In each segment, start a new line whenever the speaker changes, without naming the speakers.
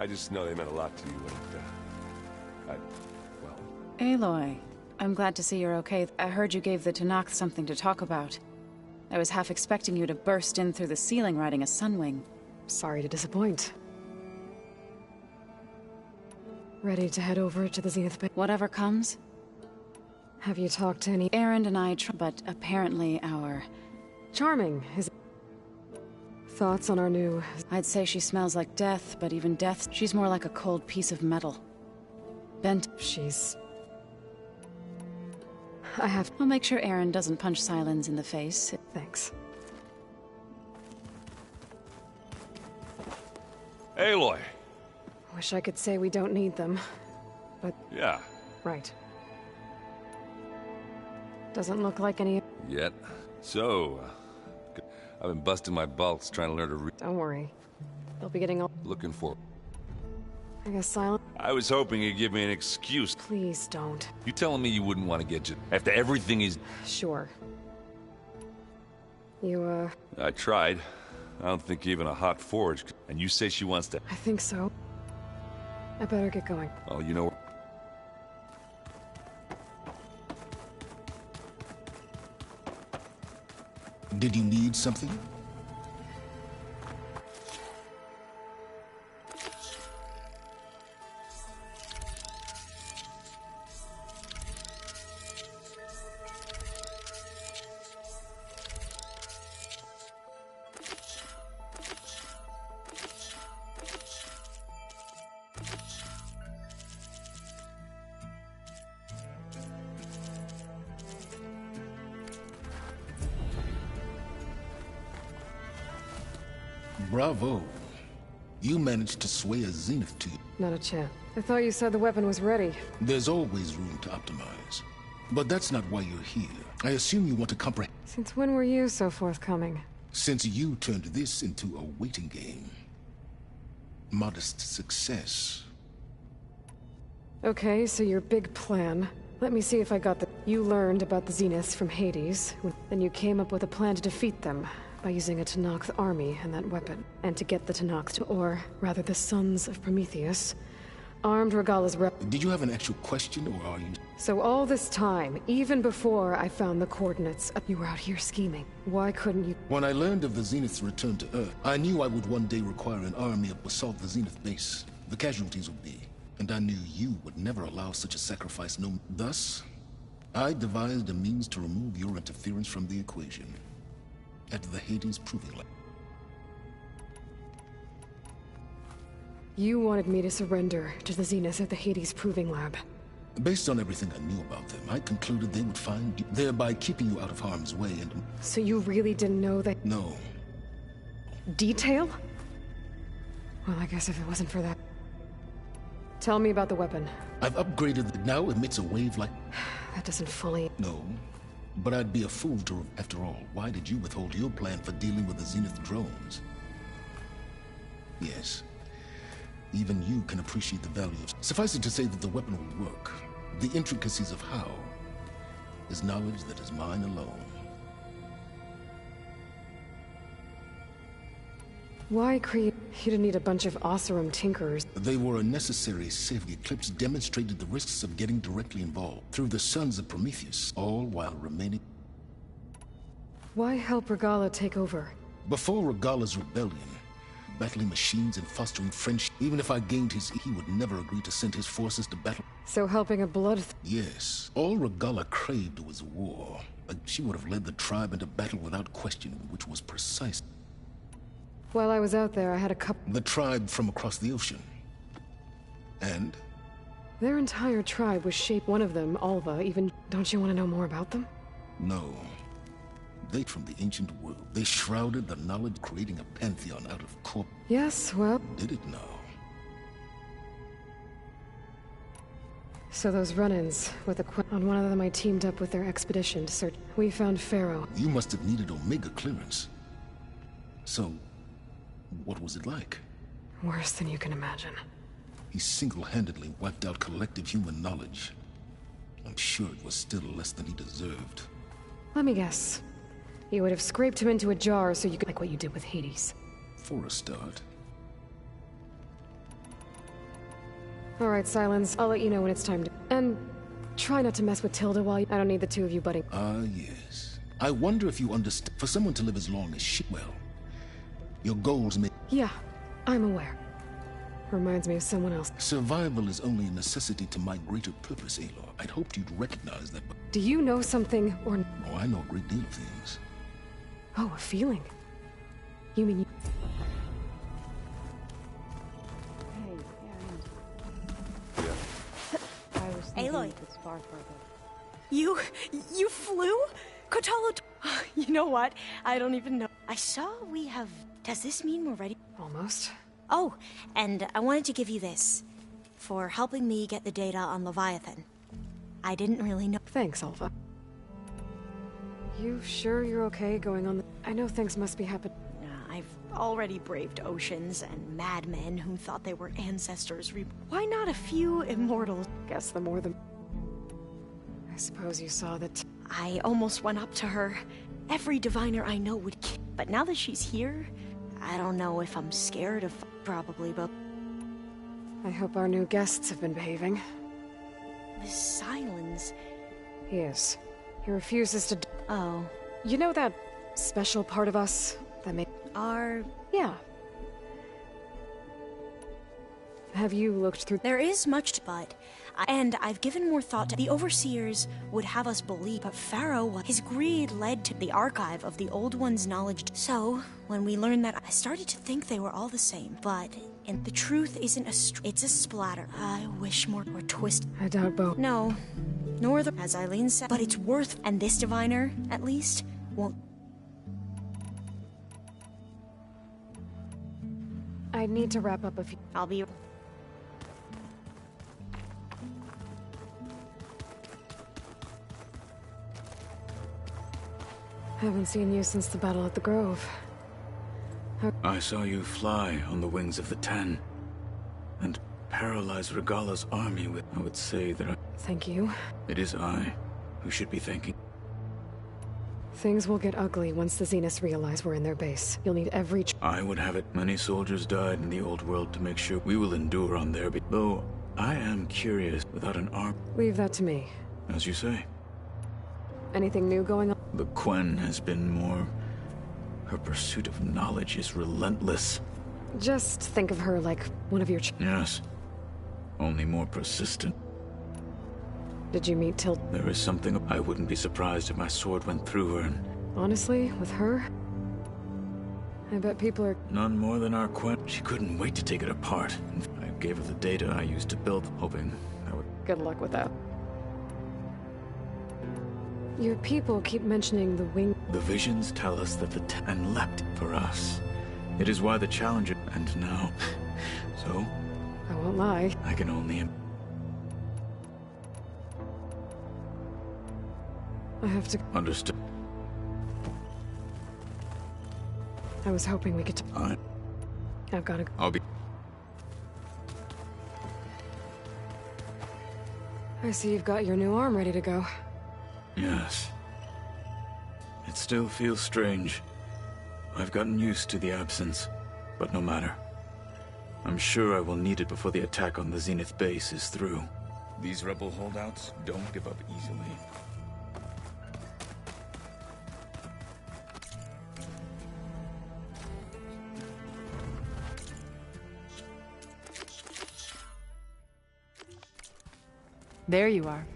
I just know they meant a lot to you, and, well...
Aloy, I'm glad to see you're okay. I heard you gave the Tanakh something to talk about. I was half expecting you to burst in through the ceiling riding a sunwing.
Sorry to disappoint. Ready to head over to the Zenith Base?
Whatever comes.
Have you talked to any...
Erend and I but apparently our...
Charming, is... Thoughts on our new...
I'd say she smells like death, but even death, she's more like a cold piece of metal. Bent.
She's... I have...
I'll make sure Erend doesn't punch Silence in the face.
Thanks.
Aloy!
Wish I could say we don't need them, but...
Yeah.
Right. Doesn't look like any...
Yet. So, I've been busting my balls trying to learn to read.
Don't worry. They'll be getting all...
Looking for...
I guess Silent...
I was hoping you'd give me an excuse.
Please don't.
You telling me you wouldn't want to get you... After everything he's...
Sure. You,
I tried. I don't think even a hot forge... And you say she wants to...
I think so. I better get going.
Oh, you know...
Did you need something? Bravo. You managed to sway a Zenith to you.
Not a chance. I thought you said the weapon was ready.
There's always room to optimize. But that's not why you're here. I assume you want to comprehend.
Since when were you so forthcoming?
Since you turned this into a waiting game. Modest success.
Okay, so your big plan. Let me see if I got the... You learned about the Zeniths from Hades. Then you came up with a plan to defeat them. By using a Tanakh's army and that weapon. And to get the Tanakhs to, or rather the Sons of Prometheus, armed Regala's rep.
Did you have an actual question, or are you...
So all this time, even before I found the coordinates, you were out here scheming. Why couldn't you...
When I learned of the Zenith's return to Earth, I knew I would one day require an army to assault the Zenith base. The casualties would be. And I knew you would never allow such a sacrifice, no... Thus, I devised a means to remove your interference from the equation. At the Hades Proving Lab.
You wanted me to surrender to the Zeniths at the Hades Proving Lab.
Based on everything I knew about them, I concluded they would find you, thereby keeping you out of harm's way and...
So you really didn't know that...
No.
Detail? Well, I guess if it wasn't for that... Tell me about the weapon.
I've upgraded it. Now emits a wave like...
That doesn't fully...
No. But I'd be a fool to... After all, why did you withhold your plan for dealing with the Zenith drones? Yes. Even you can appreciate the value of... Suffice it to say that the weapon will work. The intricacies of how is knowledge that is mine alone.
Why create... You didn't need a bunch of Oseram tinkerers.
They were a necessary safety. Eclipse demonstrated the risks of getting directly involved through the Sons of Prometheus, all while remaining...
Why help Regala take over?
Before Regala's rebellion, battling machines and fostering friendship, even if I gained his... He would never agree to send his forces to battle.
So helping a blood...
Yes. All Regala craved was war. But she would have led the tribe into battle without question, which was precise.
While I was out there, I had a couple...
The tribe from across the ocean. And?
Their entire tribe was shaped. One of them, Alva, even... Don't you want to know more about them?
No. They from the ancient world. They shrouded the knowledge, creating a pantheon out of corp...
Yes, well...
Did it now?
So those run-ins with the... On one of them I teamed up with their expedition to search... We found Pharaoh.
You must have needed Omega clearance. So... What was it like?
Worse than you can imagine.
He single-handedly wiped out collective human knowledge. I'm sure it was still less than he deserved.
Let me guess. You would have scraped him into a jar so you could... Like what you did with Hades.
For a start.
Alright, Silence. I'll let you know when it's time to... And try not to mess with Tilda while you... I don't need the two of you butting...
Ah, yes. I wonder if you understand. For someone to live as long as she... Well, your goals may...
Yeah, I'm aware. Reminds me of someone else.
Survival is only a necessity to my greater purpose, Aloy. I'd hoped you'd recognize that, but...
Do you know something, or...
Oh, I know a great deal of things.
Oh, a feeling. You mean...
Aloy. You flew? Kotalo... You know what? I don't even know. I saw we have... Does this mean we're ready?
Almost.
Oh, and I wanted to give you this. For helping me get the data on Leviathan. I didn't really know...
Thanks, Alpha. You sure you're okay going on the... I know things must be happening.
I've already braved oceans and madmen who thought they were ancestors. Why not a few immortals?
Guess the more the... I suppose you saw that...
I almost went up to her. Every diviner I know would but now that she's here, I don't know if I'm scared of... Probably, but...
I hope our new guests have been behaving.
This Silence...
He is. He refuses to...
Oh.
You know that special part of us that make... Yeah. Have you looked through...
There is much, but... And I've given more thought to... The Overseers would have us believe, but Pharaoh... His greed led to the archive of the Old One's knowledge. So, when we learned that, I started to think they were all the same. But... And the truth isn't it's a splatter. I wish more were twisted.
I doubt both.
No. Nor the... As Eileen said. But it's worth... And this diviner, at least, won't...
I need to wrap up a few...
I'll be...
Haven't seen you since the battle at the Grove.
I saw you fly on the wings of the Ten, and paralyze Regala's army with... I would say that
Thank you.
It is I who should be thanking...
Things will get ugly once the Zeniths realize we're in their base. You'll need every...
I would have it. Many soldiers died in the old world to make sure we will endure on their though I am curious, without an arm...
Leave that to me.
As you say.
Anything new going on?
The Quen has been more... Her pursuit of knowledge is relentless.
Just think of her like one of your...
Yes. Only more persistent.
Did you meet Tilda?
There is something... I wouldn't be surprised if my sword went through her and...
Honestly, with her? I bet people are...
None more than our Quen. She couldn't wait to take it apart. I gave her the data I used to build, hoping that would...
Good luck with that. Your people keep mentioning the wing...
The visions tell us that the Ten leapt for us. It is why the Challenger... And now... So...
I won't lie.
I can only...
I have to...
Understood.
I was hoping we could... I've gotta go.
I'll be...
I see you've got your new arm ready to go.
Yes. It still feels strange. I've gotten used to the absence, but no matter. I'm sure I will need it before the attack on the Zenith base is through.
These rebel holdouts don't give up easily.
There you are.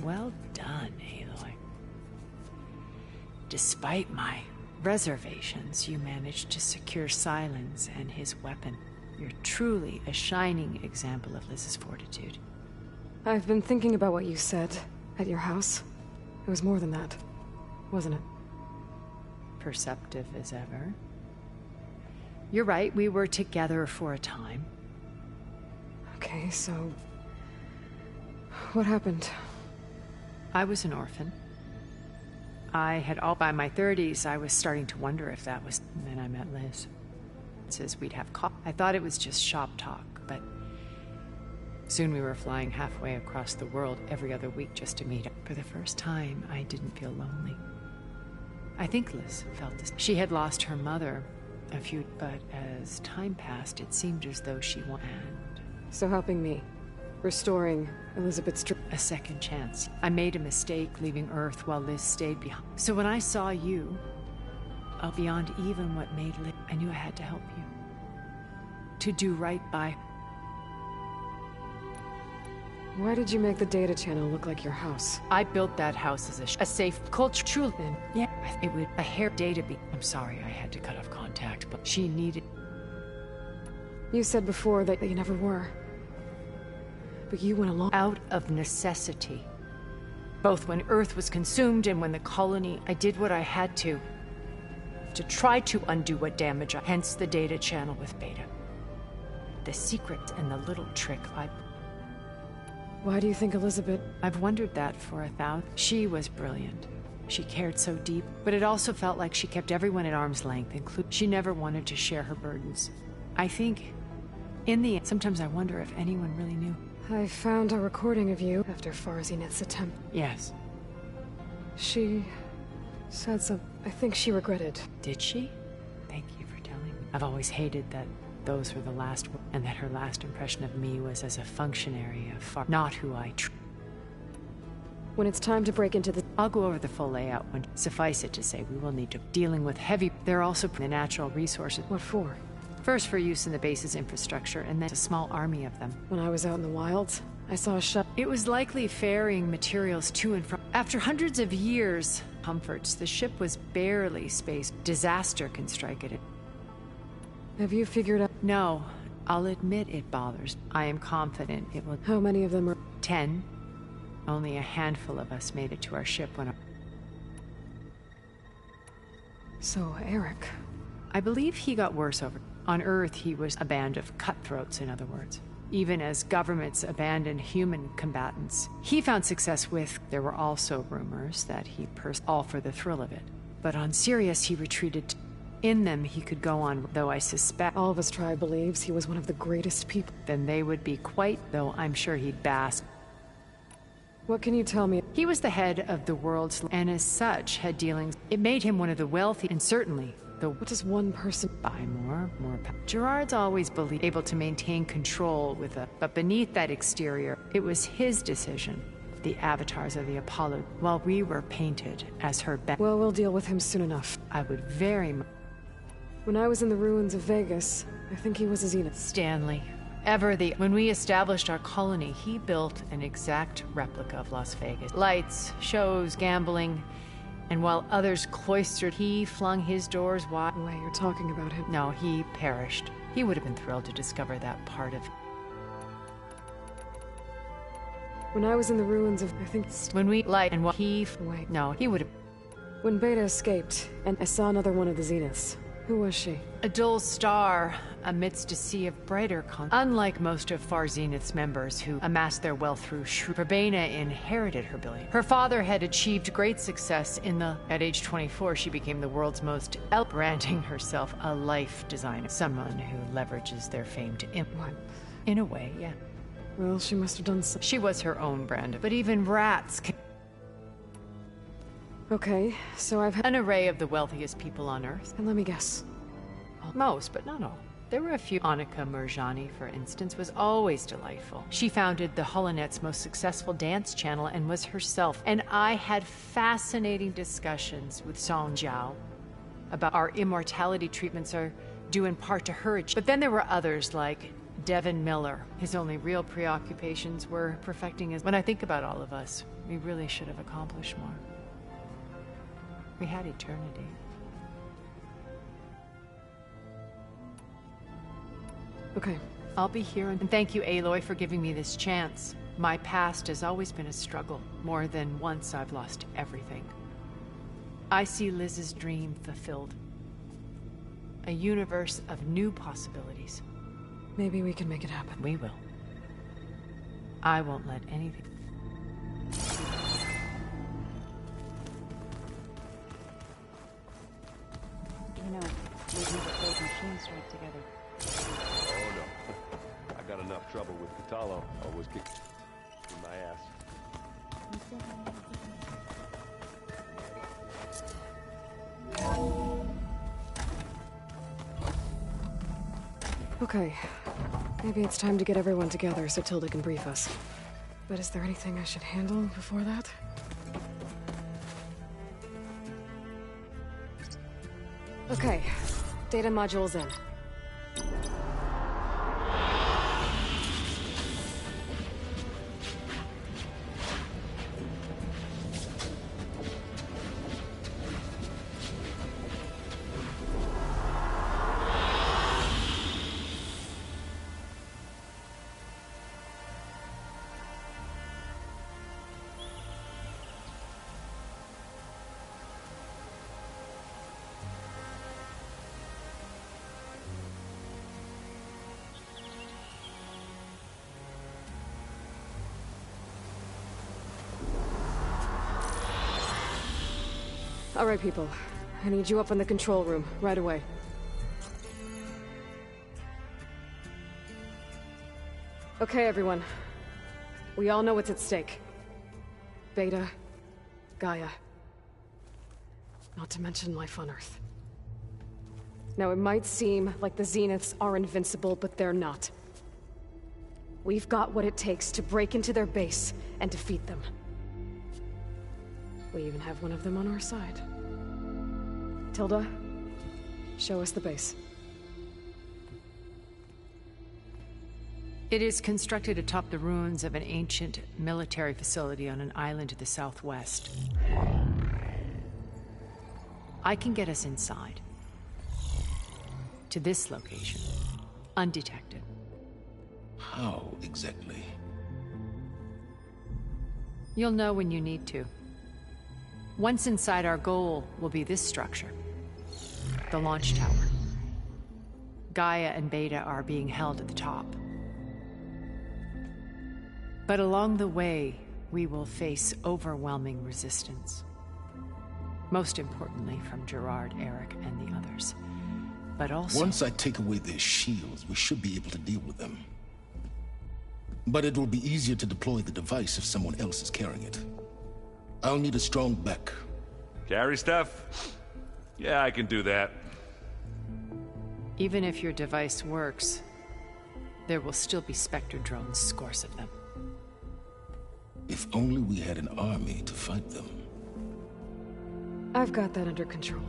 Well done, Aloy. Despite my reservations, you managed to secure Silence and his weapon. You're truly a shining example of Liz's fortitude.
I've been thinking about what you said at your house. It was more than that, wasn't it?
Perceptive as ever. You're right, we were together for a time.
Okay, so... what happened?
I was an orphan. I had all by my 30s, I was starting to wonder if that was... And then I met Liz. It says we'd have I thought it was just shop talk, but... Soon we were flying halfway across the world every other week just to meet up. For the first time, I didn't feel lonely. I think Liz felt this. She had lost her mother a few, but as time passed, it seemed as though she wanted
So helping me. Restoring Elizabeth's
a second chance. I made a mistake leaving Earth while Liz stayed behind. So when I saw you, beyond even what made Liz, I knew I had to help you. To do right by.
Why did you make the data channel look like your house?
I built that house as a safe culture. Truly, yeah, it would a hair data be. I'm sorry I had to cut off contact, but she needed.
You said before that you never were. But you went along.
Out of necessity. Both when Earth was consumed and when the colony, I did what I had to try to undo what damage I. Hence the data channel with Beta. The secret and the little trick I.
Why do you think Elizabeth...
I've wondered that for 1,000. She was brilliant. She cared so deep, but it also felt like she kept everyone at arm's length, including she never wanted to share her burdens. I think, in the end, sometimes I wonder if anyone really knew.
I found a recording of you after Farzineth's attempt.
Yes.
She said something. I think she regretted.
Did she? Thank you for telling me. I've always hated that those were the last words, and that her last impression of me was as a functionary of not who I
When it's time to break into the...
I'll go over the full layout when... Suffice it to say, we will need to... Dealing with heavy... There are also the natural resources.
What for?
First for use in the base's infrastructure, and then a small army of them.
When I was out in the wilds, I saw a ship.
It was likely ferrying materials to and from... After hundreds of years... Comforts, the ship was barely space. Disaster can strike at it.
Have you figured out...
No. I'll admit it bothers. I am confident it will...
How many of them are...
10. Only a handful of us made it to our ship when...
So, Eric...
I believe he got worse over... On Earth, he was a band of cutthroats, in other words. Even as governments abandoned human combatants, he found success with... There were also rumors that he all for the thrill of it. But on Sirius, he retreated... In them, he could go on, though I suspect...
All of his tribe believes he was one of the greatest people.
Then they would be quite, though I'm sure he'd bask.
What can you tell me?
He was the head of the world's... And as such, had dealings... It made him one of the wealthy... And certainly...
What does one person
buy more power? Gerard's always believed able to maintain control with a... But beneath that exterior, it was his decision. The avatars of the Apollo, while we were painted as her
Well, we'll deal with him soon enough.
I would very much...
When I was in the ruins of Vegas, I think he was a Zenith.
Stanley. When we established our colony, he built an exact replica of Las Vegas. Lights, shows, gambling... And while others cloistered, he flung his doors wide.
Wait, you're talking about him?
No, he perished. He would have been thrilled to discover that part of...
When I was in the ruins of... I think...
When we... and what he...
Wait.
No, he would have...
When Beta escaped, and I saw another one of the Zeniths. Who was she?
A dull star amidst a sea of brighter Unlike most of Far Zenith's members who amassed their wealth through Verbena inherited her billion. Her father had achieved great success At age 24, she became the world's most branding herself a life designer. Someone who leverages their fame to...
What?
In a way, yeah.
Well, she must have done something.
She was her own brand. But even rats can...
Okay, so I've had
an array of the wealthiest people on Earth.
And let me guess.
Most, but not all. There were a few. Annika Murjani, for instance, was always delightful. She founded the Holonet's most successful dance channel and was herself. And I had fascinating discussions with Song Jiao about our immortality treatments are due in part to her. But then there were others like Devin Miller. His only real preoccupations were perfecting his... When I think about all of us, we really should have accomplished more. We had eternity.
Okay.
I'll be here, and thank you, Aloy, for giving me this chance. My past has always been a struggle. More than once, I've lost everything. I see Liz's dream fulfilled. A universe of new possibilities.
Maybe we can make it happen.
We will. I won't let anything...
You know, we need to play machines right together.
Oh no. I got enough trouble with Catalo. Always kick in my ass.
Okay. Maybe it's time to get everyone together so Tilda can brief us. But is there anything I should handle before that? Okay. Data module's in. All right, people. I need you up in the control room, right away. Okay, everyone. We all know what's at stake. Beta, Gaia. Not to mention life on Earth. Now, it might seem like the Zeniths are invincible, but they're not. We've got what it takes to break into their base and defeat them. We even have one of them on our side. Tilda, show us the base.
It is constructed atop the ruins of an ancient military facility on an island to the southwest. I can get us inside. To this location. Undetected.
How exactly?
You'll know when you need to. Once inside, our goal will be this structure. The launch tower. Gaia and Beta are being held at the top. But along the way, we will face overwhelming resistance. Most importantly from Gerard, Eric, and the others. But also...
Once I take away their shields, we should be able to deal with them. But it will be easier to deploy the device if someone else is carrying it. I'll need a strong back.
Carry stuff? Yeah, I can do that.
Even if your device works, there will still be Spectre drones, scores of them.
If only we had an army to fight them.
I've got that under control.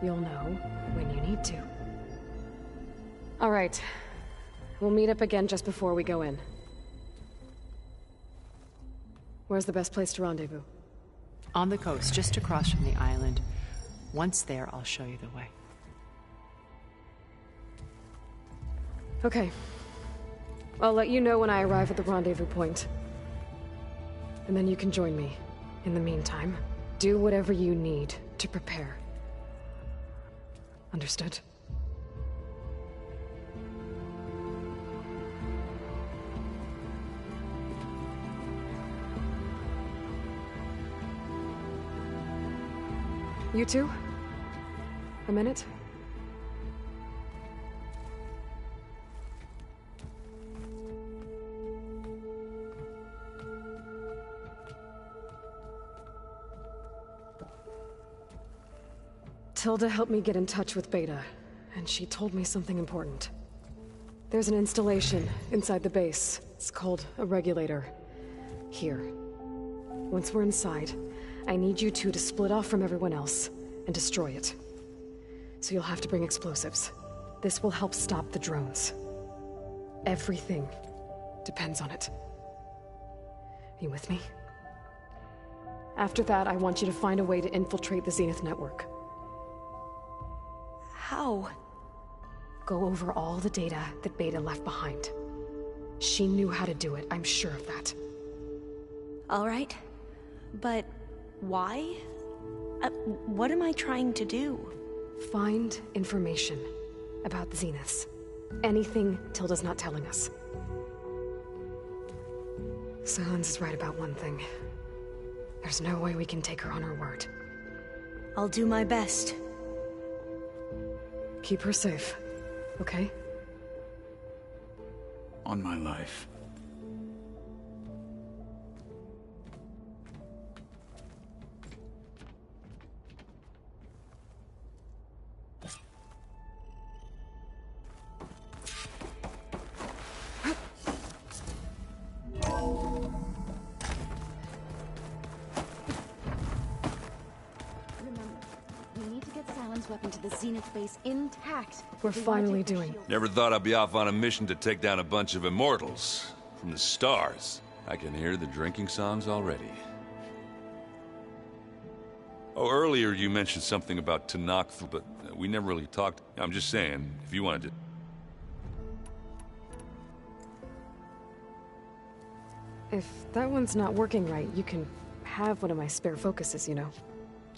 You'll know when you need to. All right. We'll meet up again just before we go in. Where's the best place to rendezvous?
On the coast, just across from the island. Once there, I'll show you the way.
Okay. I'll let you know when I arrive at the rendezvous point. And then you can join me. In the meantime, do whatever you need to prepare. Understood? You two? A minute? Tilda helped me get in touch with Beta, and she told me something important. There's an installation inside the base. It's called a regulator. Here. Once we're inside, I need you two to split off from everyone else and destroy it. So you'll have to bring explosives. This will help stop the drones. Everything depends on it. Are you with me? After that, I want you to find a way to infiltrate the Zenith network.
How?
Go over all the data that Beta left behind. She knew how to do it, I'm sure of that.
All right. But why? What am I trying to do?
Find information about the Zeniths. Anything Tilda's not telling us. Silence is right about one thing. There's no way we can take her on her word.
I'll do my best.
Keep her safe, okay?
On my life.
Talon's weapon to the Zenith base intact.
We're finally doing it.
Never thought I'd be off on a mission to take down a bunch of immortals from the stars. I can hear the drinking songs already. Oh, earlier you mentioned something about Tanakh, but we never really talked. I'm just saying, if you wanted to...
If that one's not working right, you can have one of my spare focuses, you know.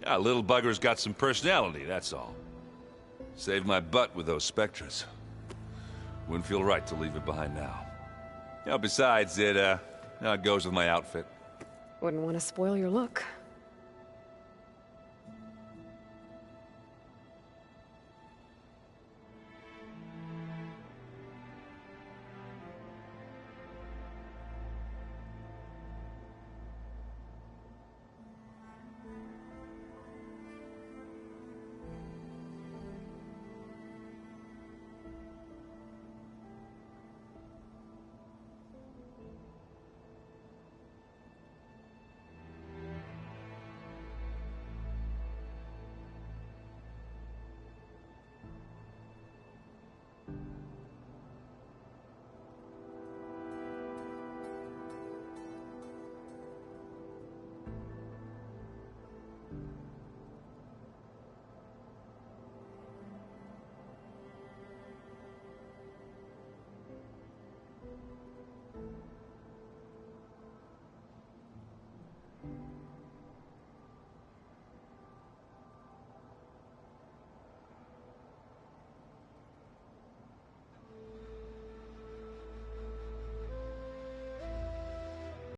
Yeah, little bugger's got some personality, that's all. Saved my butt with those Spectres. Wouldn't feel right to leave it behind now. Besides, it goes with my outfit.
Wouldn't want to spoil your look.